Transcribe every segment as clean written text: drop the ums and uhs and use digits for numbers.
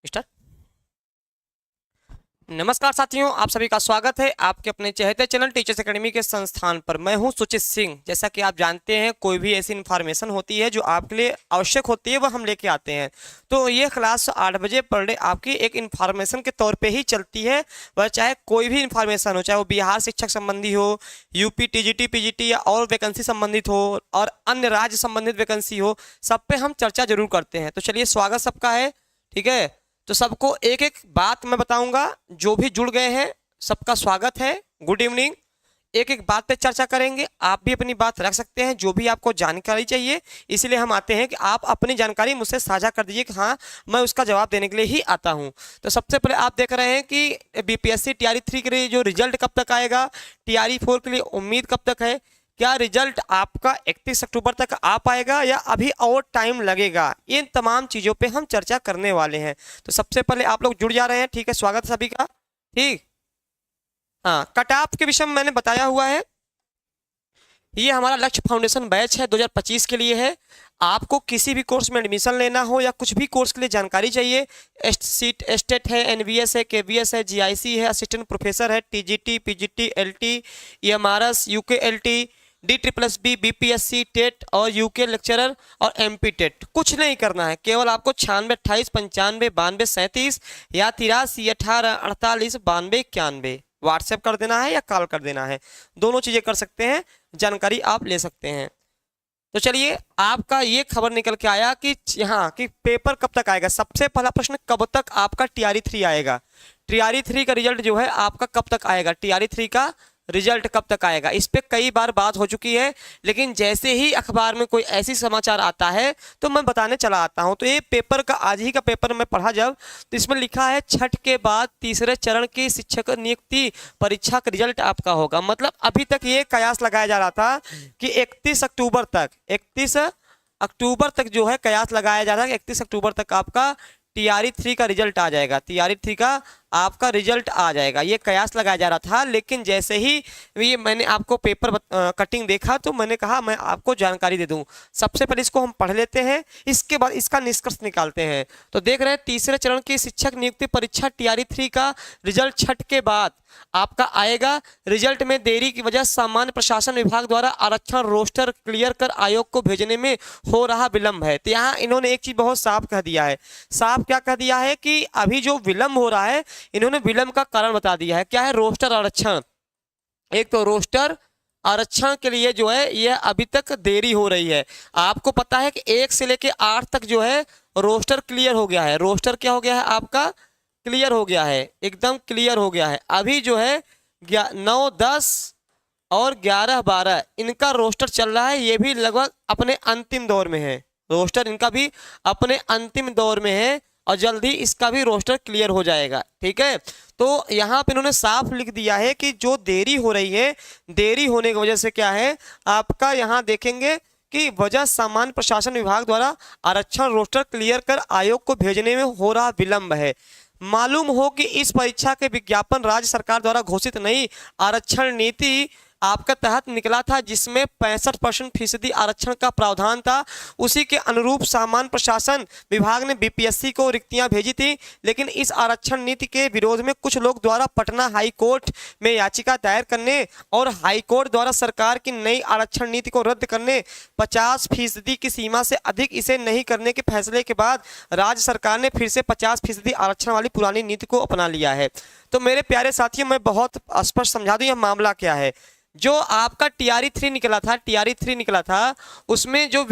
Start. नमस्कार साथियों, आप सभी का स्वागत है आपके अपने चहेते चैनल टीचर्स एकेडमी के संस्थान पर। मैं हूं सुचित सिंह। जैसा कि आप जानते हैं, कोई भी ऐसी इन्फॉर्मेशन होती है जो आपके लिए आवश्यक होती है वह हम लेके आते हैं। तो ये क्लास 8 बजे पर डे आपकी एक इन्फॉर्मेशन के तौर पे ही चलती है। वह चाहे कोई भी इन्फॉर्मेशन हो, चाहे वो बिहार शिक्षक संबंधी हो, यूपी टीजीटी पीजीटी या और वैकेंसी संबंधित हो और अन्य राज्य संबंधित वैकेंसी हो, सब पे हम चर्चा जरूर करते हैं। तो चलिए, स्वागत सबका है। ठीक है, तो सबको एक एक बात मैं बताऊंगा। जो भी जुड़ गए हैं सबका स्वागत है, गुड इवनिंग। एक एक बात पे चर्चा करेंगे। आप भी अपनी बात रख सकते हैं, जो भी आपको जानकारी चाहिए। इसलिए हम आते हैं कि आप अपनी जानकारी मुझसे साझा कर दीजिए कि हाँ, मैं उसका जवाब देने के लिए ही आता हूं। तो सबसे पहले आप देख रहे हैं कि बीपीएससी टीआरई 3 के लिए जो रिजल्ट कब तक आएगा, टीआरई 4 के लिए उम्मीद कब तक है, क्या रिजल्ट आपका 31 अक्टूबर तक आ पाएगा या अभी और टाइम लगेगा, इन तमाम चीज़ों पे हम चर्चा करने वाले हैं। तो सबसे पहले आप लोग जुड़ जा रहे हैं। ठीक है, स्वागत है सभी का। ठीक, हाँ, कट ऑफ के विषय में मैंने बताया हुआ है। ये हमारा लक्ष्य फाउंडेशन बैच है, 2025 के लिए है। आपको किसी भी कोर्स में एडमिशन लेना हो या कुछ भी कोर्स के लिए जानकारी चाहिए, एस्टेट है, एनवीएस है, केवीएस है, जीआईसी है, असिस्टेंट प्रोफेसर है, TGT PGT LT, EMRS, UK LT, DSSB, BPSC TET और यूके लेक्चरर और एमपी टेट। कुछ नहीं करना है, केवल आपको 96 28 95 92 37 या 83 18 48 92 91 व्हाट्सएप कर देना है या कॉल कर देना है। दोनों चीज़ें कर सकते हैं, जानकारी आप ले सकते हैं। तो चलिए, आपका ये खबर निकल के आया कि यहाँ कि पेपर कब तक आएगा। सबसे पहला प्रश्न, कब तक आपका टीआरई 3 आएगा। टीआरई 3 का रिजल्ट जो है आपका कब तक आएगा, टीआरई 3 का रिजल्ट कब तक आएगा। इस पे कई बार बात हो चुकी है, लेकिन जैसे ही अखबार में कोई ऐसी समाचार आता है तो मैं बताने चला आता हूं। तो ये पेपर का, आज ही का पेपर मैं पढ़ा जब, तो इसमें लिखा है छठ के बाद तीसरे चरण की शिक्षक नियुक्ति परीक्षा का रिजल्ट आपका होगा। मतलब अभी तक ये कयास लगाया जा रहा था कि 31 अक्टूबर तक जो है कयास लगाया जा रहा है, 31 अक्टूबर तक आपका टीआरई 3 का रिजल्ट आ जाएगा, टीआरई 3 का आपका रिजल्ट आ जाएगा। ये कयास लगाया जा रहा था, लेकिन जैसे ही ये मैंने आपको पेपर कटिंग देखा तो मैंने कहा मैं आपको जानकारी दे दूं। सबसे पहले इसको हम पढ़ लेते हैं, इसके बाद इसका निष्कर्ष निकालते हैं। तो देख रहे हैं, तीसरे चरण की शिक्षक नियुक्ति परीक्षा टीआरई 3 का रिजल्ट छठ के बाद आपका आएगा। रिजल्ट में देरी की वजह सामान्य प्रशासन विभाग द्वारा आरक्षण रोस्टर क्लियर कर आयोग को भेजने में हो रहा विलंब है। तो यहाँ इन्होंने एक चीज बहुत साफ कह दिया है। साफ क्या कह दिया है कि अभी जो विलंब हो रहा है, इन्होंने विलंब का कारण बता दिया है। क्या है, रोस्टर आरक्षण। एक तो रोस्टर आरक्षण के लिए जो है यह अभी तक देरी हो रही है। आपको पता है कि 1 से लेके 8 तक जो है रोस्टर क्लियर हो गया है। रोस्टर क्या हो गया है आपका, क्लियर हो गया है, एकदम क्लियर हो गया है। अभी जो है 9 10 और 11 12 इनका रोस्टर चल रहा है। ये भी लगभग अपने अंतिम दौर में है। रोस्टर इनका भी अपने अंतिम दौर में है और जल्द ही इसका भी रोस्टर क्लियर हो जाएगा। ठीक है, तो यहाँ पे इन्होंने साफ लिख दिया है कि जो देरी हो रही है, देरी होने की वजह से क्या है आपका, यहाँ देखेंगे कि वजह सामान्य प्रशासन विभाग द्वारा आरक्षण रोस्टर क्लियर कर आयोग को भेजने में हो रहा विलंब है। मालूम हो कि इस परीक्षा के विज्ञापन राज्य सरकार द्वारा घोषित नई आरक्षण नीति आपका तहत निकला था, जिसमें 65% फीसदी आरक्षण का प्रावधान था। उसी के अनुरूप सामान्य प्रशासन विभाग ने बीपीएससी को रिक्तियां भेजी थी, लेकिन इस आरक्षण नीति के विरोध में कुछ लोग द्वारा पटना हाई कोर्ट में याचिका दायर करने और हाई कोर्ट द्वारा सरकार की नई आरक्षण नीति को रद्द करने, 50% की सीमा से अधिक इसे नहीं करने के फैसले के बाद राज्य सरकार ने फिर से 50% आरक्षण वाली पुरानी नीति को अपना लिया है। तो मेरे प्यारे साथियों, मैं बहुत स्पष्ट समझा दूं यह मामला क्या है। जो आपका टीआरई 3 निकला था, टीआरई 3 निकला था, उसमें जो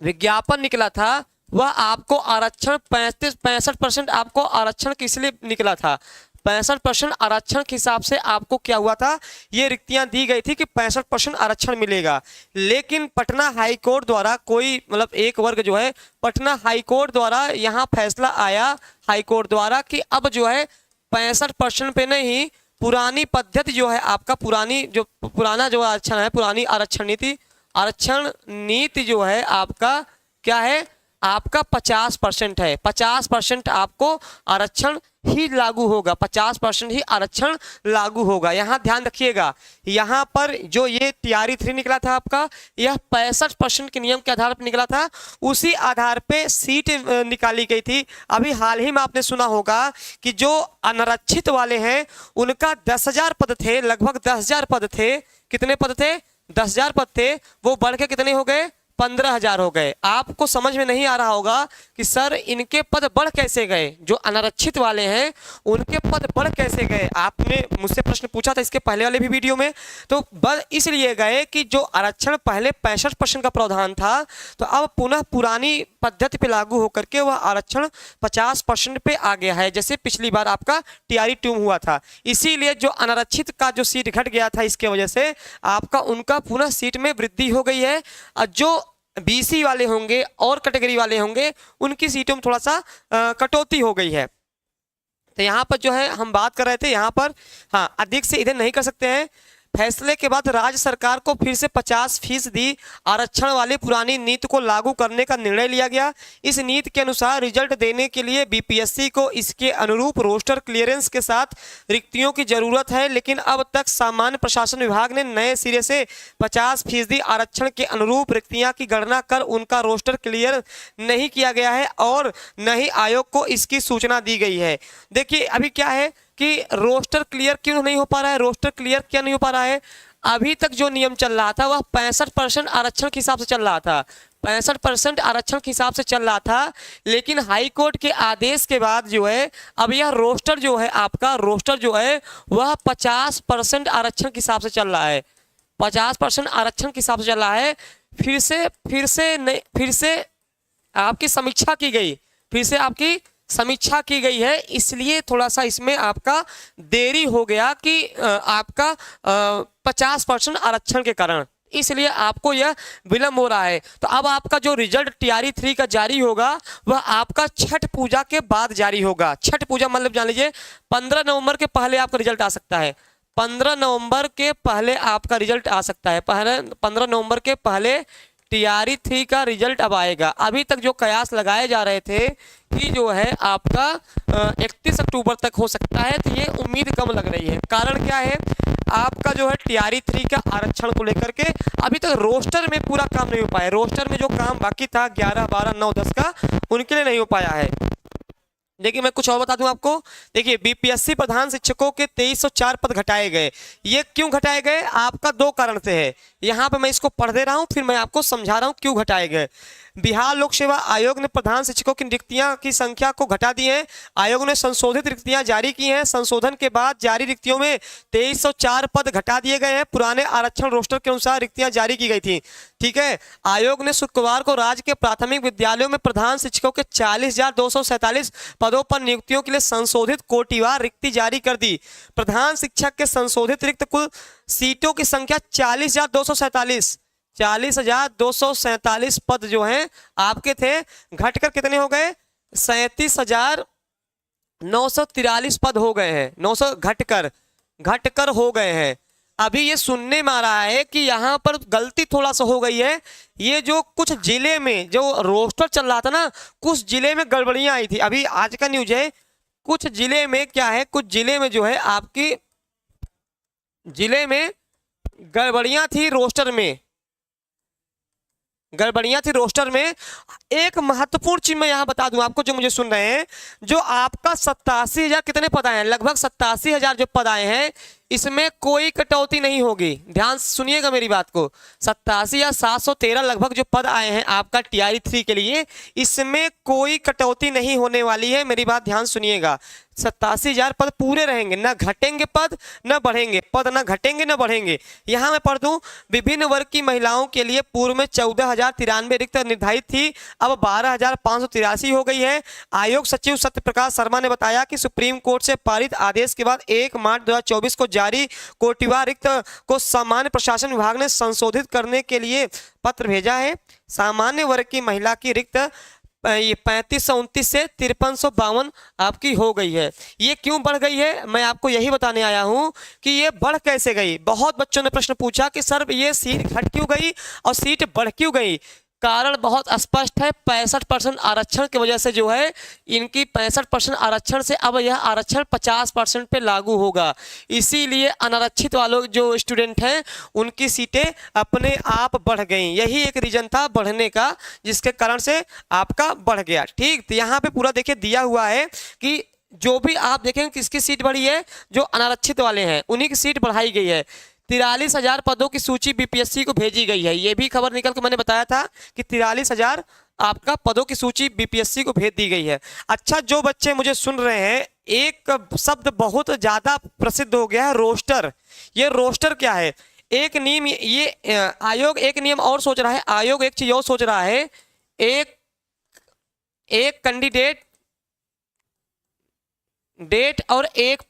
विज्ञापन निकला था वह आपको आरक्षण 65% आपको आरक्षण किस लिए निकला था। 65% आरक्षण के हिसाब से आपको क्या हुआ था, ये रिक्तियां दी गई थी कि 65% आरक्षण मिलेगा। लेकिन पटना हाई कोर्ट द्वारा कोई मतलब एक वर्ग जो है, पटना हाई कोर्ट द्वारा यहाँ फैसला आया हाई कोर्ट द्वारा कि अब जो है 65% पे नहीं, पुरानी पद्धति जो है आपका, पुराना जो आरक्षण है, पुरानी आरक्षण नीति जो है आपका क्या है, आपका 50% है। 50% आपको आरक्षण ही लागू होगा, 50% ही आरक्षण लागू होगा। यहाँ ध्यान रखिएगा, यहाँ पर जो ये TRE 3 निकला था आपका, यह 65% के नियम के आधार पर निकला था, उसी आधार पे सीट निकाली गई थी। अभी हाल ही में आपने सुना होगा कि जो अनारक्षित वाले हैं उनका 10,000 पद थे, लगभग 10,000 पद थे। कितने पद थे? 10,000 पद थे, वो बढ़ के कितने हो गए? 15,000 हो गए। आपको समझ में नहीं आ रहा होगा कि सर इनके पद बढ़ कैसे गए, जो अनारक्षित वाले हैं उनके पद बढ़ कैसे गए। आपने मुझसे प्रश्न पूछा था इसके पहले वाले भी वीडियो में। तो बढ़ इसलिए गए कि जो आरक्षण पहले 65% का प्रावधान था, तो अब पुनः पुरानी पद्धति पे लागू होकर के वह आरक्षण 50% पे आ गया है, जैसे पिछली बार आपका TRE 2 हुआ था। इसीलिए जो अनारक्षित का जो सीट घट गया था, इसके वजह से आपका उनका पुनः सीट में वृद्धि हो गई है। और जो BC वाले होंगे और कैटेगरी वाले होंगे उनकी सीटों में थोड़ा सा कटौती हो गई है। तो यहाँ पर जो है हम बात कर रहे थे, यहाँ पर हाँ अधिक से इधर नहीं कर सकते हैं। फैसले के बाद राज्य सरकार को फिर से 50% आरक्षण वाली पुरानी नीति को लागू करने का निर्णय लिया गया। इस नीति के अनुसार रिजल्ट देने के लिए BPSC को इसके अनुरूप रोस्टर क्लियरेंस के साथ रिक्तियों की जरूरत है, लेकिन अब तक सामान्य प्रशासन विभाग ने नए सिरे से 50% आरक्षण के अनुरूप रिक्तियां की गणना कर उनका रोस्टर क्लियर नहीं किया गया है और न ही आयोग को इसकी सूचना दी गई है। देखिए अभी क्या है कि रोस्टर क्लियर क्यों नहीं हो पा रहा है? रोस्टर क्लियर क्या नहीं हो पा रहा है? अभी तक जो नियम चल रहा था वह 65% आरक्षण के हिसाब से चल रहा था, 65% आरक्षण के हिसाब से चल रहा था। लेकिन हाई कोर्ट के आदेश के बाद जो है अब यह रोस्टर जो है आपका रोस्टर जो है वह 50% आरक्षण के हिसाब से चल रहा है, 50% आरक्षण के हिसाब से चल रहा है। फिर से आपकी समीक्षा की गई, फिर से आपकी समीक्षा की गई है, इसलिए थोड़ा सा इसमें आपका देरी हो गया कि आपका 50% आरक्षण के कारण, इसलिए आपको यह विलंब हो रहा है। तो अब आपका जो रिजल्ट TRE 3 का जारी होगा वह आपका छठ पूजा के बाद जारी होगा। छठ पूजा मतलब जान लीजिए 15 नवंबर के पहले आपका रिजल्ट आ सकता है, 15 नवंबर के पहले आपका रिजल्ट आ सकता है। 15 नवंबर के पहले TRE 3 का रिजल्ट अब आएगा। अभी तक जो कयास लगाए जा रहे थे कि जो है आपका 31 अक्टूबर तक हो सकता है, तो ये उम्मीद कम लग रही है। कारण क्या है? आपका जो है TRE 3 का आरक्षण को लेकर के अभी तक रोस्टर में पूरा काम नहीं हो पाया। रोस्टर में जो काम बाकी था 11, 12, 9, 10 का, उनके लिए नहीं हो पाया है। देखिए मैं कुछ और बता दूं आपको। देखिए BPSC प्रधान शिक्षकों के 2304 पद घटाए गए। ये क्यों घटाए गए? आपका 2 कारण से है। यहाँ पे मैं इसको पढ़ दे रहा हूँ, फिर मैं आपको समझा रहा हूँ क्यों घटाए गए। बिहार लोक सेवा आयोग ने प्रधान शिक्षकों की रिक्तियां की संख्या को घटा दी है। आयोग ने संशोधित रिक्तियां जारी की हैं। संशोधन के बाद जारी रिक्तियों में 2304 पद घटा दिए गए हैं। पुराने आरक्षण रोस्टर के अनुसार रिक्तियां जारी की गई थी। ठीक है। आयोग ने शुक्रवार को राज्य के प्राथमिक विद्यालयों में प्रधान शिक्षकों के 40,247 पदों पर नियुक्तियों के लिए संशोधित कोटिवार रिक्ति जारी कर दी। प्रधान शिक्षक के संशोधित रिक्त कुल सीटों की संख्या 40,247 पद जो हैं आपके थे, घटकर कितने हो गए? 37,943 पद हो गए हैं। 900 घटकर हो गए हैं। अभी ये सुनने में आ रहा है कि यहाँ पर गलती थोड़ा सा हो गई है। ये जो कुछ जिले में जो रोस्टर चल रहा था ना, कुछ जिले में गड़बड़ियां आई थी। अभी आज का न्यूज है, कुछ जिले में क्या है, कुछ जिले में जो है आपकी जिले में गड़बड़ियां थी रोस्टर में, गड़बड़ियां थी रोस्टर में। एक महत्वपूर्ण चीज मैं यहां बता दूं आपको, जो मुझे सुन रहे हैं, जो आपका 87,000 कितने पद आए हैं, लगभग 87,000 जो पद आए हैं, इसमें कोई कटौती नहीं होगी। ध्यान सुनिएगा मेरी बात को। 87 या 713 लगभग जो पद आए हैं आपका TRE 3 के लिए, इसमें कोई कटौती नहीं होने वाली है। मेरी बात ध्यान सुनिएगा। 87,000 पद पूरे रहेंगे, ना घटेंगे पद न बढ़ेंगे, पद न घटेंगे न बढ़ेंगे। यहाँ मैं पढ़ दूं, विभिन्न वर्ग की महिलाओं के लिए पूर्व में 14,093 रिक्त निर्धारित थी, अब 12,583 हो गई है। आयोग सचिव सत्य प्रकाश शर्मा ने बताया कि सुप्रीम कोर्ट से पारित आदेश के बाद 1 मार्च 2024 को जारी कोटिवार रिक्त को सामान्य प्रशासन विभाग ने संशोधित करने के लिए पत्र भेजा है। सामान्य वर्ग की महिला की रिक्त ये 3529 से 5352 आपकी हो गई है। ये क्यों बढ़ गई है, मैं आपको यही बताने आया हूं कि ये बढ़ कैसे गई। बहुत बच्चों ने प्रश्न पूछा कि सर ये सीट घट क्यों गई और सीट बढ़ क्यों गई। कारण बहुत स्पष्ट है, 65% आरक्षण की वजह से जो है इनकी 65% आरक्षण से अब यह आरक्षण 50% पे लागू होगा। इसीलिए अनारक्षित वालों जो स्टूडेंट हैं उनकी सीटें अपने आप बढ़ गई। यही एक रीजन था बढ़ने का, जिसके कारण से आपका बढ़ गया। ठीक, तो यहाँ पे पूरा देखिए दिया हुआ है कि जो भी आप देखेंगे किसकी सीट बढ़ी है, जो अनारक्षित वाले हैं उन्हीं की सीट बढ़ाई गई है। 43,000 पदों की सूची बीपीएससी को भेजी गई है। ये भी खबर निकल के मैंने बताया था कि 43,000 आपका पदों की सूची बीपीएससी को भेज दी गई है। अच्छा, जो बच्चे मुझे सुन रहे हैं, एक शब्द बहुत ज्यादा प्रसिद्ध हो गया है, रोस्टर। ये रोस्टर क्या है? एक नियम, ये आयोग एक नियम और सोच रहा है, आयोग एक चीज और सोच रहा है। एक कैंडिडेट डेट और एक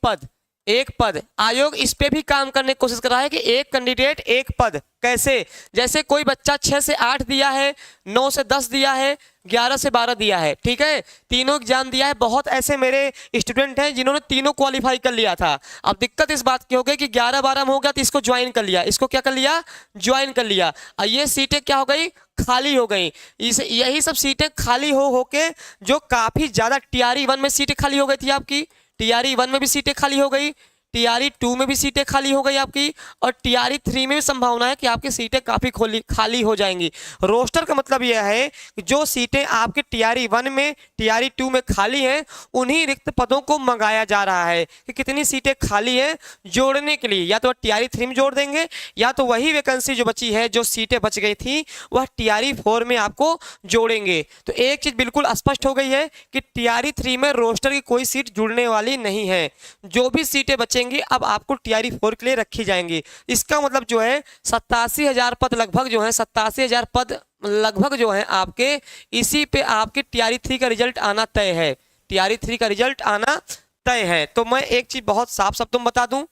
पद आयोग इस पे भी काम करने की कोशिश कर रहा है कि एक कैंडिडेट एक पद। कैसे? जैसे कोई बच्चा 6 से 8 दिया है, 9 से 10 दिया है, 11 से 12 दिया है, ठीक है, तीनों एग्जाम दिया है। बहुत ऐसे मेरे स्टूडेंट हैं जिन्होंने तीनों क्वालिफाई कर लिया था। अब दिक्कत इस बात की हो गई कि 11-12 में हो गया तो इसको ज्वाइन कर लिया, इसको क्या कर लिया? ज्वाइन कर लिया। और ये सीटें क्या हो गई? खाली हो गई। यही सब सीटें खाली हो के जो काफी ज्यादा टीआरई 1 में सीटें खाली हो गई थी आपकी, टीआरई 1 में भी सीटें खाली हो गई, टीआरई 2 में भी सीटें खाली हो गई आपकी, और टीआरई 3 में भी संभावना है कि आपकी सीटें काफी खाली हो जाएंगी। रोस्टर का मतलब यह है कि जो सीटें आपके टीआरई 1 में, टीआरई 2 में खाली हैं, उन्हीं रिक्त पदों को मंगाया जा रहा है कि कितनी सीटें खाली हैं जोड़ने के लिए। या तो टीआरई 3 में जोड़ देंगे, या तो वही वैकेंसी जो बची है, जो सीटें बच गई थी, वह टीआरई 4 में आपको जोड़ेंगे। तो एक चीज बिल्कुल स्पष्ट हो गई है कि टीआरई 3 में रोस्टर की कोई सीट जुड़ने वाली नहीं है। जो भी सीटें बचेंगी अब आपको टीआरई 4 के लिए रखी जाएंगी। इसका मतलब जो है 87,000 पद लगभग जो है, 87,000 पद लगभग जो है आपके, इसी पे आपके टीआरई 3 का रिजल्ट आना तय है। टीआरई 3 का रिजल्ट आना तय है। तो मैं एक चीज बहुत साफ शब्दों में बता दूं,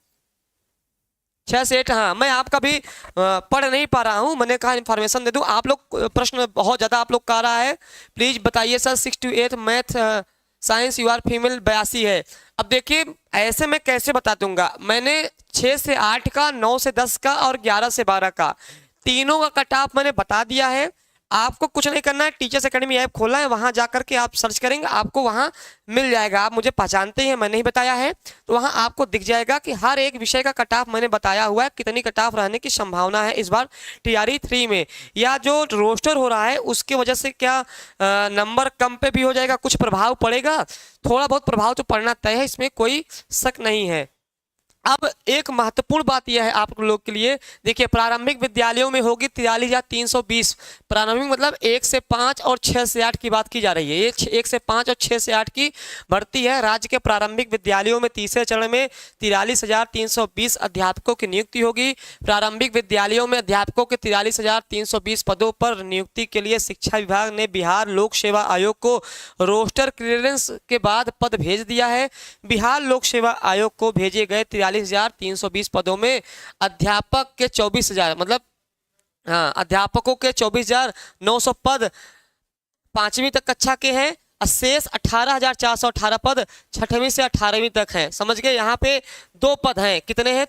6 से 8, हाँ मैं आपका भी पढ़ नहीं पा रहा हूं, मैंने कहा इन्फॉर्मेशन दे दूं। आप लोग प्रश्न बहुत ज्यादा आप लोग का आ रहा है, प्लीज बताइए sir. 6 to 8 math science U R female 82 है। अब देखिए ऐसे मैं कैसे बता दूंगा, मैंने 6 से 8 का, 9 से 10 का और 11 से 12 का तीनों का कट ऑफ मैंने बता दिया है। आपको कुछ नहीं करना है, टीचर्स एकेडमी ऐप खोला है, वहां जाकर के आप सर्च करेंगे, आपको वहां मिल जाएगा। आप मुझे पहचानते हैं, मैंने ही बताया है, तो वहां आपको दिख जाएगा कि हर एक विषय का कट ऑफ मैंने बताया हुआ है, कितनी कट ऑफ रहने की संभावना है इस बार टीआरई 3 में। या जो रोस्टर हो रहा है उसकी वजह से क्या नंबर कम पे भी हो जाएगा, कुछ प्रभाव पड़ेगा, थोड़ा बहुत प्रभाव तो पड़ना तय है, इसमें कोई शक नहीं है। अब एक महत्वपूर्ण बात यह है आप लोग के लिए, देखिए प्रारंभिक विद्यालयों में होगी 43,320। प्रारंभिक मतलब 1 से 5 और 6 से 8 की बात की जा रही है। ये 1 से 5 और 6 से 8 की भर्ती है। राज्य के प्रारंभिक विद्यालयों में तीसरे चरण में 43,320 अध्यापकों की नियुक्ति होगी। प्रारंभिक विद्यालयों में अध्यापकों के 43,320 पदों पर नियुक्ति के लिए शिक्षा विभाग ने बिहार लोक सेवा आयोग को रोस्टर क्लियरेंस के बाद पद भेज दिया है। बिहार लोक सेवा आयोग को भेजे गए 43,320 पदों में अध्यापक के 24,000, मतलब हाँ अध्यापकों के 24,900 पद 5वीं तक कक्षा के हैं। शेष 18,418 पद 6वीं से 18वीं तक हैं। समझ गए? यहाँ पे 2 पद हैं, कितने हैं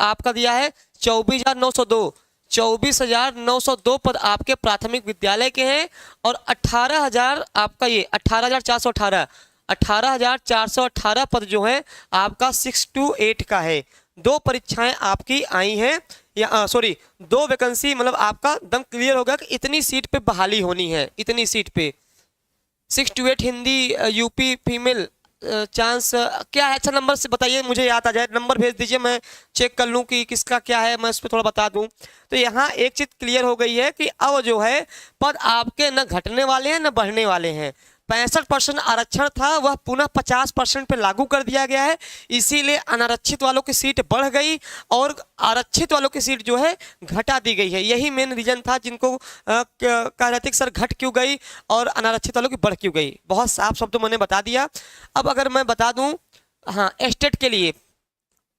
आपका दिया है 24,902। 24,902 पद आपके प्राथमिक विद्यालय के हैं, और 18,000 आपका ये 18,418 पद जो है आपका 6 to 8 का है। 2 परीक्षाएं आपकी आई हैं, या सॉरी 2 वैकेंसी, मतलब आपका दम क्लियर होगा कि इतनी सीट पे बहाली होनी है, इतनी सीट पे। 6 to 8 Hindi UP female chance क्या है? अच्छा नंबर से बताइए, मुझे याद आ जाए, नंबर भेज दीजिए, मैं चेक कर लूं कि किसका क्या है, मैं इस पर थोड़ा बता दूं। तो यहाँ एक चीज क्लियर हो गई है कि अब जो है पद आपके न घटने वाले हैं न बढ़ने वाले हैं। 65% आरक्षण था, वह पुनः 50% पे लागू कर दिया गया है। इसीलिए अनारक्षित वालों की सीट बढ़ गई और आरक्षित वालों की सीट जो है घटा दी गई है। यही मेन रीजन था जिनको कह रहे थे कि सर घट क्यों गई और अनारक्षित वालों की बढ़ क्यों गई। बहुत साफ शब्दों मैंने बता दिया। अब अगर मैं बता दूं, हाँ स्टेट के लिए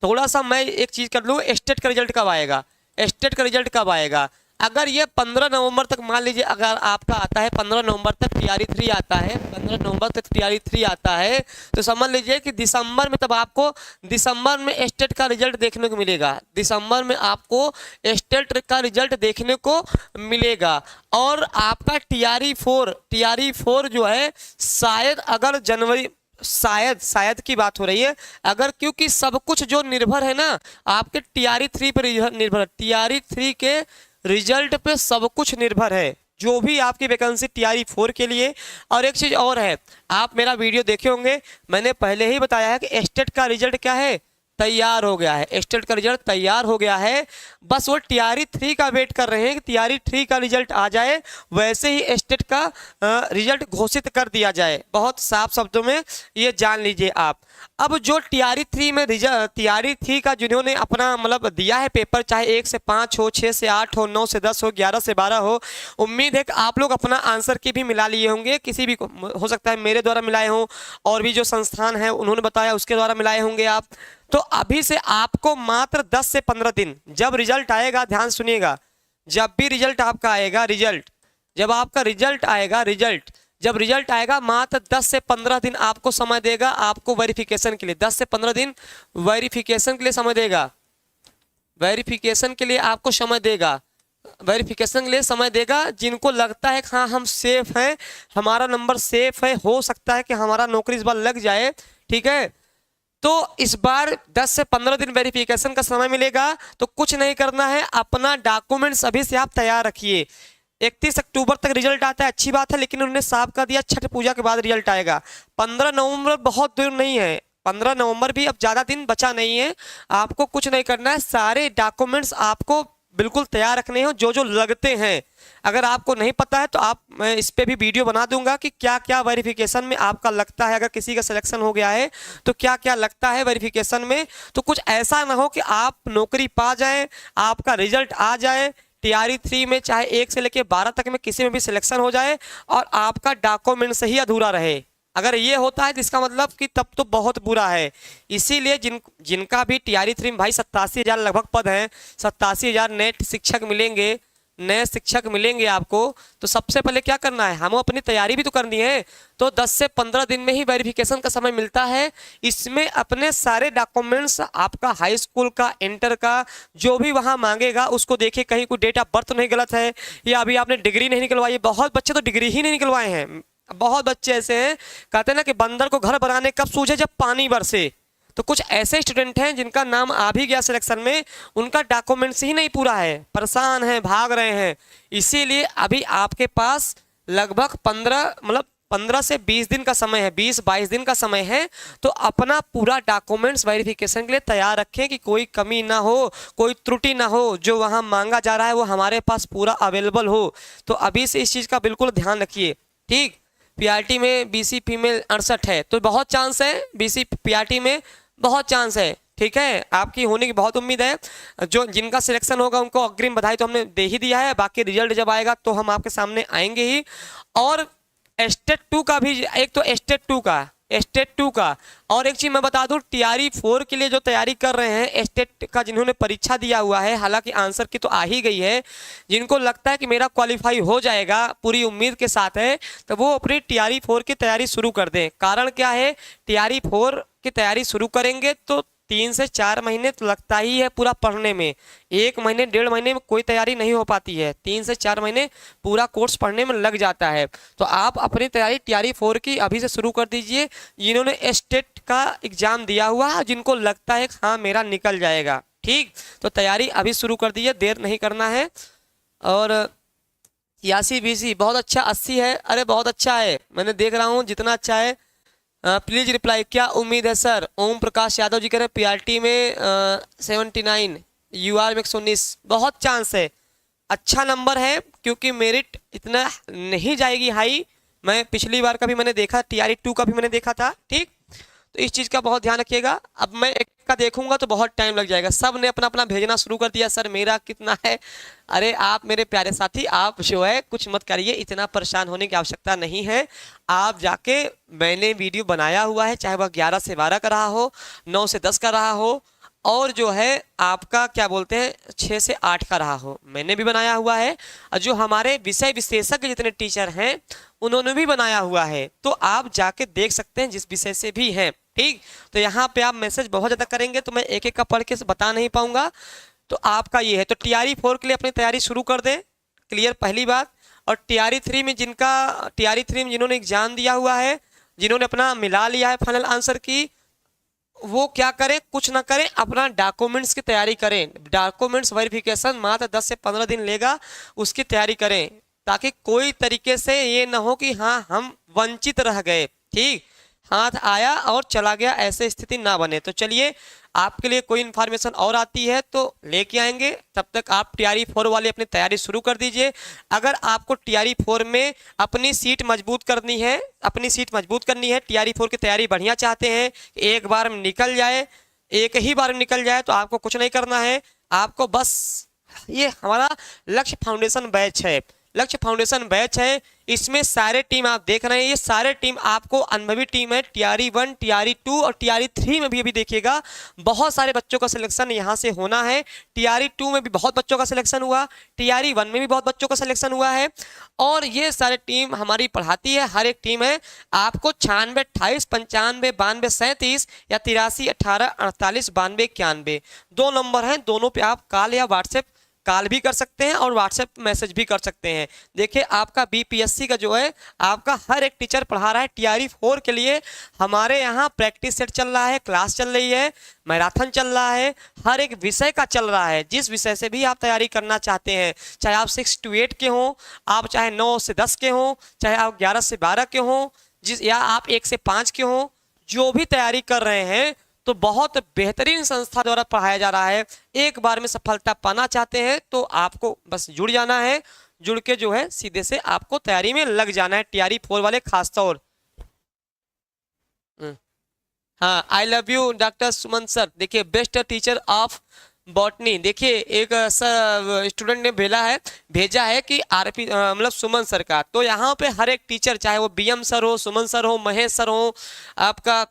थोड़ा सा मैं एक चीज कर लूँ, स्टेट का रिजल्ट कब आएगा, स्टेट का रिजल्ट कब आएगा? अगर ये 15 नवंबर तक मान लीजिए अगर आपका आता है 15 नवंबर तक टीआरई 3 आता है, 15 नवंबर तक टीआरई 3 आता है, तो समझ लीजिए कि दिसंबर में तब आपको दिसंबर में स्टेट का रिजल्ट देखने को मिलेगा। दिसंबर में आपको स्टेट का रिजल्ट देखने को मिलेगा। और आपका टीआरई 4 जो है शायद अगर जनवरी, शायद की बात हो रही है, अगर क्योंकि सब कुछ जो निर्भर है ना आपके टीआरई 3 पर निर्भर है। टीआरई 3 के रिजल्ट पे सब कुछ निर्भर है, जो भी आपकी वैकेंसी टीआरई 4 के लिए। और एक चीज और है, आप मेरा वीडियो देखे होंगे, मैंने पहले ही बताया है कि स्टेट का रिजल्ट क्या है, तैयार हो गया है। स्टेट का रिजल्ट तैयार हो गया है, बस वो टीआरई 3 का वेट कर रहे हैं कि टीआरई 3 का रिजल्ट आ जाए, वैसे ही स्टेट का रिजल्ट घोषित कर दिया जाए। बहुत साफ शब्दों में ये जान लीजिए आप। अब जो टीआरई 3 में रिजल्ट, टीआरई 3 का जिन्होंने अपना मतलब दिया है पेपर, चाहे 1 से 5 हो, 6 से 8 हो, 9 से 10 हो, 11 से 12 हो, उम्मीद है कि आप लोग अपना आंसर की भी मिला लिए होंगे। किसी भी हो सकता है मेरे द्वारा मिलाए हों, और भी जो संस्थान है उन्होंने बताया उसके द्वारा मिलाए होंगे आप। तो अभी से आपको मात्र 10 से 15 दिन, जब रिजल्ट आएगा, ध्यान सुनिएगा, जब भी रिजल्ट आपका आएगा, जब आपका रिजल्ट आएगा, जब रिजल्ट आएगा मात्र 10 से 15 दिन आपको समय देगा, आपको वेरिफिकेशन के लिए 10 से 15 दिन वेरिफिकेशन के लिए समय देगा। वेरिफिकेशन के लिए आपको समय देगा, वेरिफिकेशन के लिए समय देगा। जिनको लगता है कि हाँ हम सेफ हैं, हमारा नंबर सेफ है, हो सकता है कि हमारा नौकरी इस बार लग जाए, ठीक है, तो इस बार 10 से 15 दिन वेरिफिकेशन का समय मिलेगा। तो कुछ नहीं करना है, अपना डॉक्यूमेंट्स अभी से आप तैयार रखिए। 31 अक्टूबर तक रिजल्ट आता है, अच्छी बात है, लेकिन उन्होंने साफ कर दिया छठ पूजा के बाद रिजल्ट आएगा। 15 नवंबर बहुत दूर नहीं है, 15 नवंबर भी अब ज़्यादा दिन बचा नहीं है। आपको कुछ नहीं करना है, सारे डॉक्यूमेंट्स आपको बिल्कुल तैयार रखने हो जो जो लगते हैं। अगर आपको नहीं पता है तो मैं इस पे भी वीडियो बना दूंगा कि क्या क्या वेरिफिकेशन में आपका लगता है। अगर किसी का सिलेक्शन हो गया है तो क्या क्या लगता है वेरिफिकेशन में। तो कुछ ऐसा ना हो कि आप नौकरी पा जाएं, आपका रिजल्ट आ जाए, टीआरई 3 में चाहे 1 से लेकर 12 तक में किसी में भी सिलेक्शन हो जाए और आपका डॉक्यूमेंट्स ही अधूरा रहे। अगर ये होता है तो इसका मतलब कि तब तो बहुत बुरा है। इसीलिए जिनका भी टीआरई 3 में भाई 87,000 लगभग पद हैं, 87,000 नेट शिक्षक मिलेंगे, नए शिक्षक मिलेंगे आपको। तो सबसे पहले क्या करना है, हमें अपनी तैयारी भी तो करनी है। तो 10 से 15 दिन में ही वेरिफिकेशन का समय मिलता है। इसमें अपने सारे डॉक्यूमेंट्स, आपका हाई स्कूल का, इंटर का, जो भी वहाँ मांगेगा उसको देखिए, कहीं कोई डेट ऑफ बर्थ नहीं गलत है, या अभी आपने डिग्री नहीं निकलवाई। बहुत बच्चे तो डिग्री ही नहीं निकलवाए हैं। बहुत बच्चे ऐसे हैं, कहते हैं ना कि बंदर को घर बनाने कब सूझे, जब पानी बरसे। तो कुछ ऐसे स्टूडेंट हैं जिनका नाम आ भी गया सिलेक्शन में, उनका डॉक्यूमेंट्स ही नहीं पूरा है, परेशान हैं, भाग रहे हैं। इसीलिए अभी आपके पास लगभग 15 से 20 दिन का समय है, 20-22 दिन का समय है। तो अपना पूरा डॉक्यूमेंट्स वेरिफिकेशन के लिए तैयार रखें कि कोई कमी ना हो, कोई त्रुटि ना हो, जो वहाँ मांगा जा रहा है वो हमारे पास पूरा अवेलेबल हो। तो अभी से इस चीज़ का बिल्कुल ध्यान रखिए, ठीक। पीआरटी में बीसी फीमेल 68 है, तो बहुत चांस है, बीसी पीआरटी में बहुत चांस है, ठीक है, आपकी होने की बहुत उम्मीद है। जो जिनका सिलेक्शन होगा उनको अग्रिम बधाई तो हमने दे ही दिया है, बाकी रिजल्ट जब आएगा तो हम आपके सामने आएंगे ही। और स्टेट 2 का भी, एक तो स्टेट 2 का और एक चीज मैं बता दूं, टीआरई 4 के लिए जो तैयारी कर रहे हैं, स्टेट का जिन्होंने परीक्षा दिया हुआ है, हालांकि आंसर की तो आ ही गई है, जिनको लगता है कि मेरा क्वालिफाई हो जाएगा, पूरी उम्मीद के साथ है, तो वो अपनी टीआरई 4 की तैयारी शुरू कर दें। कारण क्या है, टीआरई 4 की तैयारी शुरू करेंगे तो 3 से 4 महीने तो लगता ही है पूरा पढ़ने में। 1 महीने 1.5 महीने में कोई तैयारी नहीं हो पाती है, 3 से 4 महीने पूरा कोर्स पढ़ने में लग जाता है। तो आप अपनी तैयारी टीआरई 4 की अभी से शुरू कर दीजिए। जिन्होंने स्टेट का एग्जाम दिया हुआ है, जिनको लगता है हाँ मेरा निकल जाएगा, ठीक, तो तैयारी अभी शुरू कर दीजिए, देर नहीं करना है। और 82 BC बहुत अच्छा, 80 है, अरे बहुत अच्छा है, मैंने देख रहा हूँ जितना अच्छा है। प्लीज रिप्लाई, क्या उम्मीद है सर। ओम प्रकाश यादव जी कह रहे हैं पीआरटी में 79, यूआर में 119, बहुत चांस है, अच्छा नंबर है, क्योंकि मेरिट इतना नहीं जाएगी हाई। मैं पिछली बार का भी मैंने देखा, टीआरई 2 का भी मैंने देखा था, ठीक, तो इस चीज़ का बहुत ध्यान रखिएगा। अब मैं एक का देखूंगा तो बहुत टाइम लग जाएगा। सब ने अपना अपना भेजना शुरू कर दिया, सर मेरा कितना है। अरे आप मेरे प्यारे साथी, आप जो है कुछ मत करिए, इतना परेशान होने की आवश्यकता नहीं है। आप जाके, मैंने वीडियो बनाया हुआ है, चाहे वह 11 से 12 का रहा हो, 9 से 10 का रहा हो, और जो है आपका क्या बोलते हैं 6 से 8 का रहा हो, मैंने भी बनाया हुआ है और जो हमारे विषय विशेषज्ञ जितने टीचर हैं उन्होंने भी बनाया हुआ है, तो आप जाके देख सकते हैं जिस विषय से भी हैं। ठीक, तो यहाँ पे आप मैसेज बहुत ज़्यादा करेंगे तो मैं एक एक का पढ़ के बता नहीं पाऊंगा। तो आपका ये है, तो टीआरई 4 के लिए अपनी तैयारी शुरू कर दें, क्लियर पहली बात। और टीआरई 3 में जिन्होंने एग्जाम दिया हुआ है, जिन्होंने अपना मिला लिया है फाइनल आंसर की, वो क्या करें, कुछ ना करें, अपना डॉक्यूमेंट्स की तैयारी करें। डॉक्यूमेंट्स वेरिफिकेशन मात्र 10 से 15 दिन लेगा, उसकी तैयारी करें ताकि कोई तरीके से ये ना हो कि हाँ हम वंचित रह गए। ठीक, हाथ आया और चला गया, ऐसे स्थिति ना बने। तो चलिए आपके लिए कोई इन्फॉर्मेशन और आती है तो लेके आएंगे, तब तक आप टीआरई 4 वाली अपनी तैयारी शुरू कर दीजिए। अगर आपको टीआरई 4 में अपनी सीट मजबूत करनी है, टीआरई 4 की तैयारी बढ़िया चाहते हैं, एक बार में निकल जाए, एक ही बार में निकल जाए, तो आपको कुछ नहीं करना है। आपको बस ये हमारा लक्ष्य फाउंडेशन बैच है, इसमें सारे टीम आप देख रहे हैं, ये सारे टीम आपको अनुभवी टीम है। टीआरई 1, टीआरई 2 और टीआरई 3 में भी अभी देखिएगा बहुत सारे बच्चों का सिलेक्शन यहाँ से होना है। टीआरई 2 में भी बहुत बच्चों का सिलेक्शन हुआ, टीआरई 1 में भी बहुत बच्चों का सिलेक्शन हुआ है। और ये सारे टीम हमारी पढ़ाती है, हर एक टीम है। आपको 96 28 95 92 37 या 83 18 48 92 91 2 नंबर हैं, दोनों पे आप कॉल या व्हाट्सएप कॉल भी कर सकते हैं और व्हाट्सएप मैसेज भी कर सकते हैं। देखिए आपका बीपीएससी का जो है आपका हर एक टीचर पढ़ा रहा है। टीआरई 4 के लिए हमारे यहाँ प्रैक्टिस सेट चल रहा है, क्लास चल रही है, मैराथन चल रहा है, हर एक विषय का चल रहा है। जिस विषय से भी आप तैयारी करना चाहते हैं, चाहे आप 6 to 8 के हों, आप चाहे 9 से 10 के हों, चाहे आप 11 से 12 के हों, या आप 1 से 5 के हों, जो भी तैयारी कर रहे हैं तो बहुत बेहतरीन संस्था द्वारा पढ़ाया जा रहा है। एक बार में सफलता पाना चाहते हैं तो आपको बस जुड़ जाना है, जुड़ के जो है सीधे से आपको तैयारी में लग जाना है, टीआरई 4 वाले खासतौर। हाँ, I love you doctor Suman sir. देखिए बेस्ट टीचर ऑफ बॉटनी, देखिए एक स्टूडेंट ने भेजा है कि आरपी मतलब सुमन सर का। तो यहाँ पे हर एक टीचर, चाहे वो बीएम सर हो, सुमन सर हो, महेश सर हो, आपका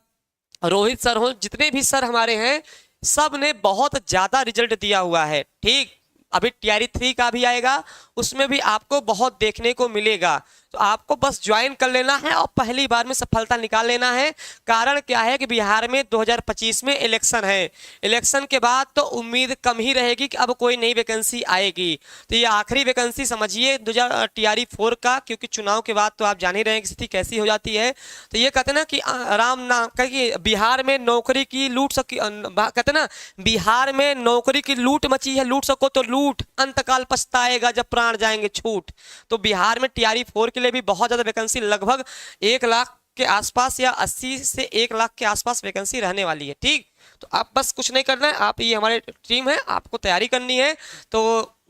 रोहित सर हो, जितने भी सर हमारे हैं, सब ने बहुत ज्यादा रिजल्ट दिया हुआ है। ठीक, अभी टीआरई 3 का भी आएगा, उसमें भी आपको बहुत देखने को मिलेगा। तो आपको बस ज्वाइन कर लेना है और पहली बार में सफलता निकाल लेना है। कारण क्या है कि बिहार में 2025 में इलेक्शन है, इलेक्शन के बाद तो उम्मीद कम ही रहेगी कि अब कोई नई वैकेंसी आएगी। तो ये आखिरी वैकेंसी समझिए टीआरई 4 का, क्योंकि चुनाव के बाद तो आप जान ही रहे हैं कि स्थिति कैसी हो जाती है। तो ये कहते ना कि आराम ना कहिए, बिहार में नौकरी की लूट कहते ना, बिहार में नौकरी की लूट मची है, लूट सको तो लूट, अंतकाल पछताएगा जब प्राण जाएंगे छूट। तो बिहार में टीआरई 4 के लिए भी बहुत ज्यादा वैकेंसी, लगभग 1 लाख के आसपास या 80 से 1 लाख के आसपास वैकेंसी रहने वाली है। ठीक, तो आप बस कुछ नहीं करना है, आप ये हमारे टीम है, आपको तैयारी करनी है। तो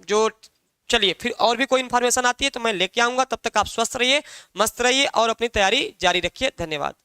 जो चलिए फिर और भी कोई इन्फॉर्मेशन आती है तो मैं लेके आऊंगा। तब तक आप स्वस्थ रहिए, मस्त रहिए और अपनी तैयारी जारी रखिए। धन्यवाद।